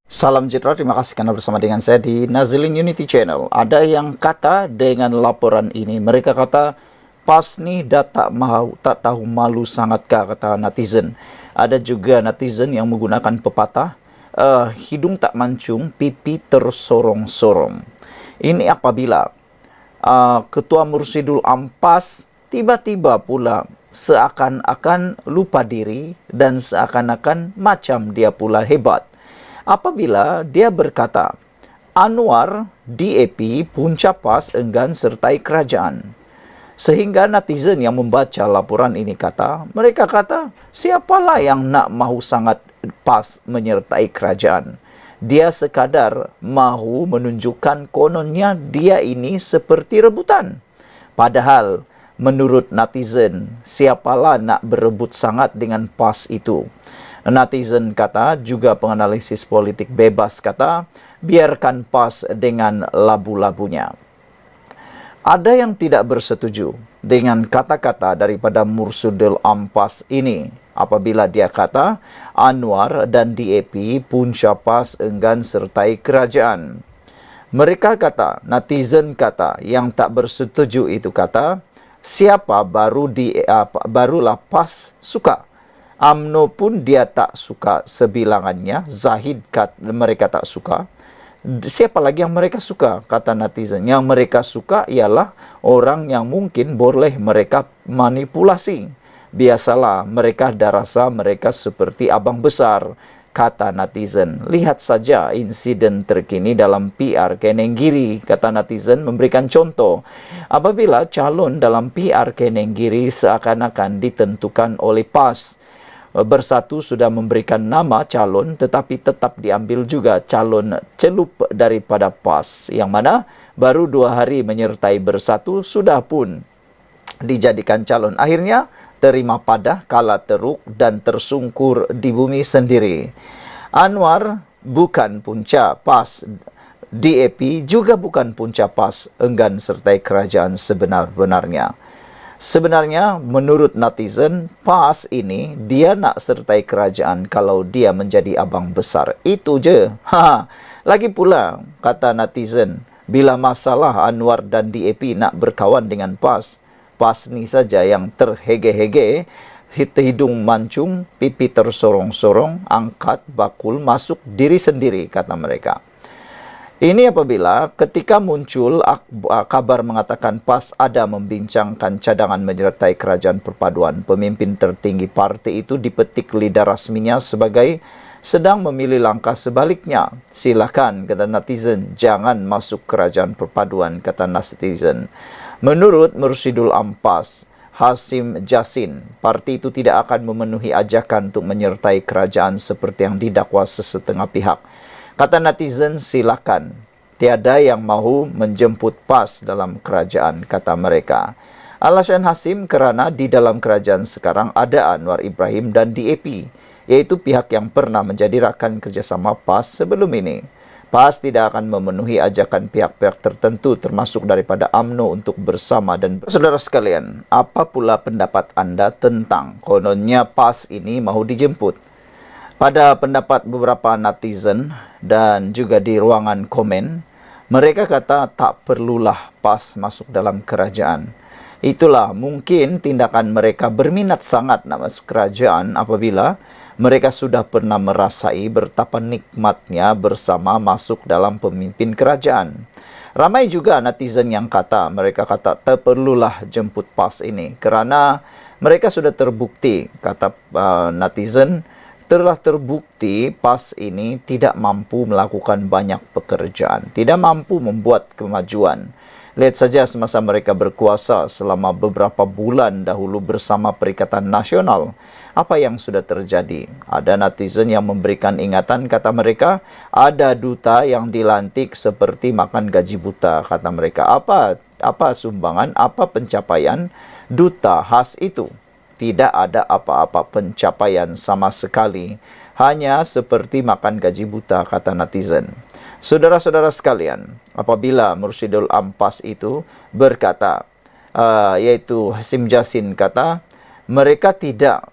Salam sejahtera, terima kasih karena bersama dengan saya di Nazilin Unity Channel. Ada yang kata dengan laporan ini, mereka kata, PAS ni dah tak tahu malu sangatkah, kata netizen. Ada juga netizen yang menggunakan pepatah, hidung tak mancung, pipi tersorong-sorong. Ini apabila Ketua Mursyidul Ampas tiba-tiba pula seakan-akan lupa diri dan seakan-akan macam dia pula hebat. Apabila dia berkata, Anwar, DAP, Punca PAS enggan sertai kerajaan. Sehingga netizen yang membaca laporan ini mereka kata, siapalah yang nak mahu sangat PAS menyertai kerajaan? Dia sekadar mahu menunjukkan kononnya dia ini seperti rebutan. Padahal, menurut netizen, siapalah nak berebut sangat dengan PAS itu? Netizen kata, juga penganalisis politik bebas kata, biarkan PAS dengan labu-labunya. Ada yang tidak bersetuju dengan kata-kata daripada Mursyidul Ampas ini apabila dia kata Anwar dan DAP Punca PAS enggan sertai kerajaan. Mereka kata, netizen kata, yang tak bersetuju itu kata, siapa barulah PAS suka. UMNO pun dia tak suka sebilangannya. Zahid mereka tak suka. Siapa lagi yang mereka suka? Kata netizen. Yang mereka suka ialah orang yang mungkin boleh mereka manipulasi. Biasalah mereka dah rasa mereka seperti abang besar. Kata netizen. Lihat saja insiden terkini dalam PR Kenenggiri. Kata netizen memberikan contoh. Apabila calon dalam PR Kenenggiri seakan-akan ditentukan oleh PAS. Bersatu sudah memberikan nama calon tetapi tetap diambil juga calon celup daripada PAS yang mana baru 2 hari menyertai Bersatu sudah pun dijadikan calon. Akhirnya terima padah, kalah teruk dan tersungkur di bumi sendiri. Anwar bukan punca PAS, DAP juga bukan punca PAS, enggan sertai kerajaan sebenar-benarnya. Sebenarnya menurut netizen, PAS ini dia nak sertai kerajaan kalau dia menjadi abang besar. Itu je. Lagi pula, kata netizen, bila masalah Anwar dan DAP nak berkawan dengan PAS, PAS ni saja yang terhege-hege, hidung mancung, pipi tersorong-sorong, angkat, bakul, masuk diri sendiri, kata mereka. Ini apabila ketika muncul kabar mengatakan PAS ada membincangkan cadangan menyertai kerajaan perpaduan, pemimpin tertinggi parti itu dipetik lidah rasminya sebagai sedang memilih langkah sebaliknya. Silakan, kata netizen, jangan masuk kerajaan perpaduan, kata netizen. Menurut Mursyidul Ampas, Hasim Jasin, parti itu tidak akan memenuhi ajakan untuk menyertai kerajaan seperti yang didakwa sesetengah pihak. Kata netizen, silakan. Tiada yang mahu menjemput PAS dalam kerajaan, kata mereka. Alasan Hasim kerana di dalam kerajaan sekarang ada Anwar Ibrahim dan DAP, yaitu pihak yang pernah menjadi rakan kerjasama PAS sebelum ini. PAS tidak akan memenuhi ajakan pihak-pihak tertentu termasuk daripada UMNO untuk bersama dan saudara sekalian, apa pula pendapat anda tentang kononnya PAS ini mahu dijemput? Pada pendapat beberapa netizen dan juga di ruangan komen, mereka kata tak perlulah PAS masuk dalam kerajaan. Itulah mungkin tindakan mereka berminat sangat nak masuk kerajaan apabila mereka sudah pernah merasai betapa nikmatnya bersama masuk dalam pemimpin kerajaan. Ramai juga netizen yang mereka kata tak perlulah jemput PAS ini kerana mereka sudah terbukti, kata netizen, telah terbukti PAS ini tidak mampu melakukan banyak pekerjaan, tidak mampu membuat kemajuan. Lihat saja semasa mereka berkuasa selama beberapa bulan dahulu bersama Perikatan Nasional. Apa yang sudah terjadi? Ada netizen yang memberikan ingatan, kata mereka, ada duta yang dilantik seperti makan gaji buta, kata mereka. Apa sumbangan, apa pencapaian duta khas itu? Tidak ada apa-apa pencapaian sama sekali. Hanya seperti makan gaji buta, kata netizen. Saudara-saudara sekalian, apabila Mursyidul Ampas itu berkata, yaitu Hasim Jasin kata, mereka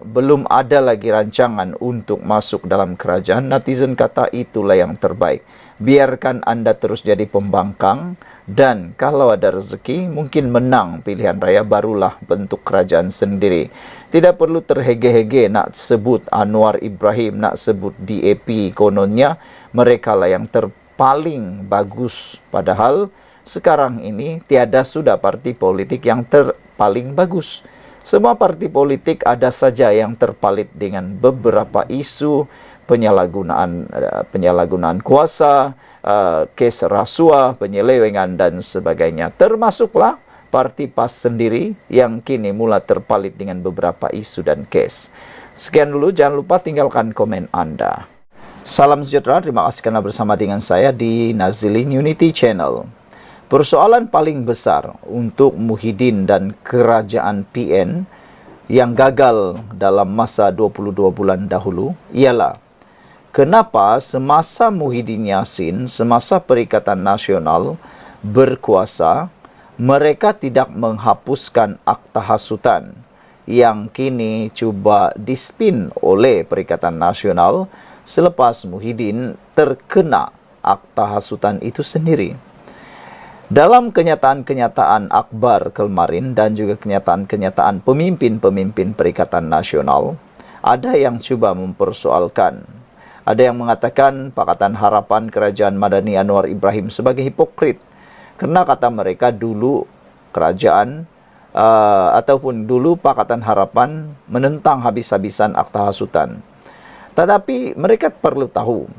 belum ada lagi rancangan untuk masuk dalam kerajaan. Netizen kata itulah yang terbaik. Biarkan Anda terus jadi pembangkang, dan kalau ada rezeki mungkin menang pilihan raya, barulah bentuk kerajaan sendiri. Tidak perlu terhege-hege nak sebut Anwar Ibrahim, nak sebut DAP, kononnya mereka lah yang terpaling bagus. Padahal sekarang ini tiada sudah parti politik yang terpaling bagus. Semua parti politik ada saja yang terpalit dengan beberapa isu penyalahgunaan kuasa, kes rasuah, penyelewengan dan sebagainya. Termasuklah parti PAS sendiri yang kini mula terpalit dengan beberapa isu dan kes. Sekian dulu, jangan lupa tinggalkan komen Anda. Salam sejahtera, terima kasih karena bersama dengan saya di Nazilin Unity Channel. Persoalan paling besar untuk Muhyiddin dan kerajaan PN yang gagal dalam masa 22 bulan dahulu ialah kenapa semasa Muhyiddin Yassin, semasa Perikatan Nasional berkuasa, mereka tidak menghapuskan akta hasutan yang kini cuba dispin oleh Perikatan Nasional selepas Muhyiddin terkena akta hasutan itu sendiri. Dalam kenyataan-kenyataan akbar kemarin dan juga kenyataan-kenyataan pemimpin-pemimpin Perikatan Nasional, ada yang cuba mempersoalkan. Ada yang mengatakan Pakatan Harapan Kerajaan Madani Anwar Ibrahim sebagai hipokrit. Karena kata mereka dulu kerajaan ataupun dulu Pakatan Harapan menentang habis-habisan akta hasutan. Tetapi mereka perlu tahu,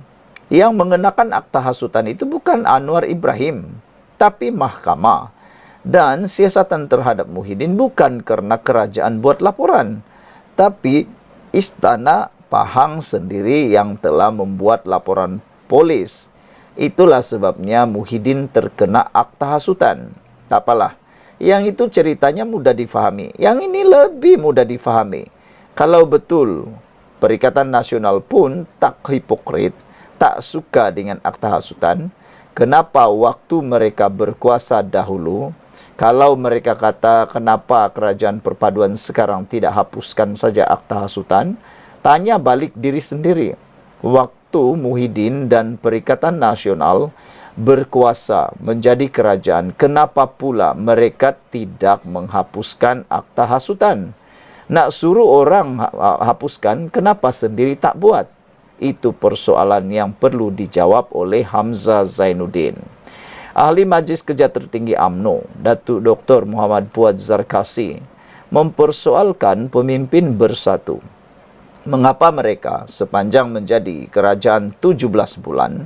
yang mengenakan akta hasutan itu bukan Anwar Ibrahim, tapi mahkamah. Dan siasatan terhadap Muhyiddin bukan karena kerajaan buat laporan, tapi Istana Pahang sendiri yang telah membuat laporan polis. Itulah sebabnya Muhyiddin terkena akta hasutan. Tak apalah, yang itu ceritanya mudah difahami. Yang ini lebih mudah difahami. Kalau betul Perikatan Nasional pun tak hipokrit, tak suka dengan akta hasutan, kenapa waktu mereka berkuasa dahulu, kalau mereka kata kenapa kerajaan perpaduan sekarang tidak hapuskan saja akta hasutan, tanya balik diri sendiri. Waktu Muhyiddin dan Perikatan Nasional berkuasa menjadi kerajaan, kenapa pula mereka tidak menghapuskan akta hasutan? Nak suruh orang hapuskan, kenapa sendiri tak buat? Itu persoalan yang perlu dijawab oleh Hamzah Zainuddin. Ahli Majlis Kerja Tertinggi UMNO, Datuk Dr. Muhammad Puad Zarkasi, mempersoalkan pemimpin bersatu. Mengapa mereka sepanjang menjadi kerajaan 17 bulan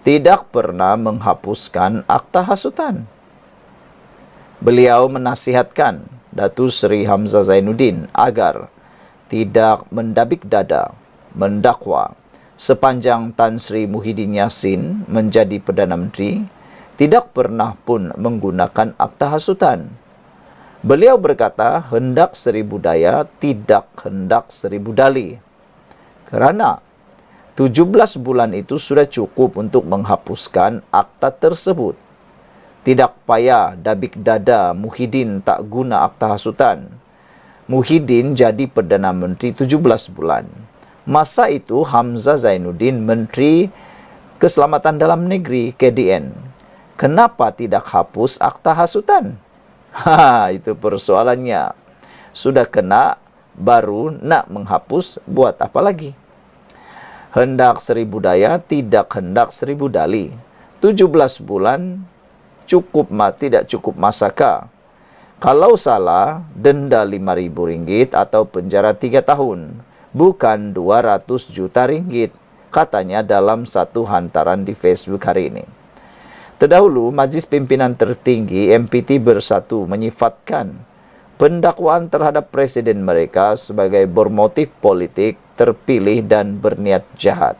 tidak pernah menghapuskan akta hasutan? Beliau menasihatkan Datuk Seri Hamzah Zainuddin agar tidak mendabik dada, mendakwa sepanjang Tan Sri Muhyiddin Yassin menjadi Perdana Menteri tidak pernah pun menggunakan akta hasutan. Beliau berkata, hendak 1000 daya, tidak hendak 1000 dali. Kerana 17 bulan itu sudah cukup untuk menghapuskan akta tersebut. Tidak payah dabik dada Muhyiddin tak guna akta hasutan. Muhyiddin jadi Perdana Menteri 17 bulan. Masa itu Hamzah Zainuddin Menteri Keselamatan Dalam Negeri KDN. Kenapa tidak hapus akta hasutan? Itu persoalannya. Sudah kena, baru nak menghapus, buat apa lagi? Hendak 1000 daya, tidak hendak 1000 dali. 17 bulan tidak cukup masakah? Kalau salah, denda RM5.000 atau penjara 3 tahun. Bukan 200 juta ringgit, katanya dalam satu hantaran di Facebook hari ini. Terdahulu, Majlis Pimpinan Tertinggi MPT Bersatu menyifatkan pendakwaan terhadap presiden mereka sebagai bermotif politik, terpilih dan berniat jahat.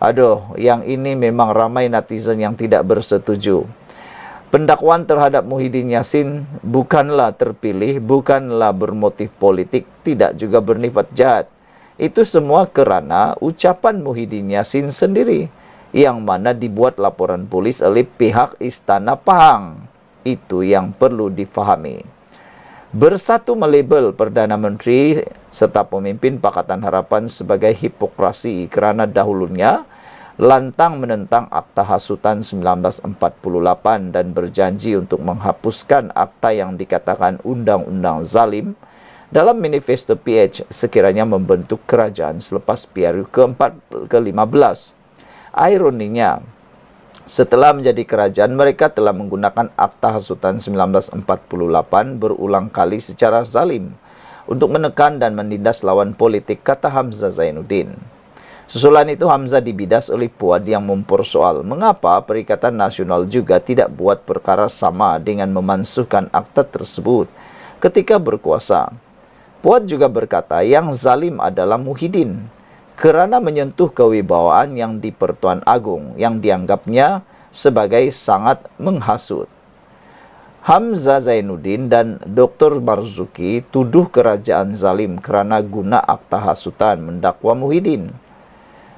Aduh, yang ini memang ramai netizen yang tidak bersetuju. Pendakwaan terhadap Muhyiddin Yassin bukanlah terpilih, bukanlah bermotif politik, tidak juga bernifat jahat. Itu semua kerana ucapan Muhyiddin Yassin sendiri, yang mana dibuat laporan polis oleh pihak Istana Pahang. Itu yang perlu difahami. Bersatu melabel Perdana Menteri serta pemimpin Pakatan Harapan sebagai hipokrasi kerana dahulunya lantang menentang Akta Hasutan 1948 dan berjanji untuk menghapuskan akta yang dikatakan undang-undang zalim dalam manifesto PH sekiranya membentuk kerajaan selepas PRU ke-15. Ironinya, setelah menjadi kerajaan, mereka telah menggunakan Akta Hasutan 1948 berulang kali secara zalim untuk menekan dan menindas lawan politik, kata Hamzah Zainuddin. Susulan itu, Hamzah dibidas oleh Puad yang mempersoal mengapa Perikatan Nasional juga tidak buat perkara sama dengan memansuhkan akta tersebut ketika berkuasa. Puad juga berkata yang zalim adalah Muhyiddin kerana menyentuh kewibawaan yang di Pertuan Agong yang dianggapnya sebagai sangat menghasut. Hamzah Zainuddin dan Dr. Marzuki tuduh kerajaan zalim kerana guna akta hasutan mendakwa Muhyiddin.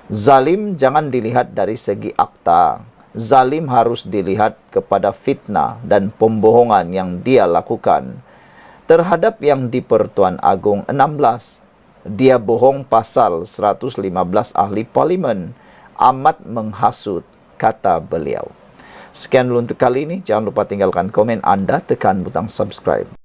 Zalim jangan dilihat dari segi akta. Zalim harus dilihat kepada fitnah dan pembohongan yang dia lakukan terhadap yang di Pertuan Agong 16. Dia bohong pasal 115 ahli parlimen, amat menghasut, kata beliau. Sekian dulu untuk kali ini. Jangan lupa tinggalkan komen Anda, tekan butang subscribe.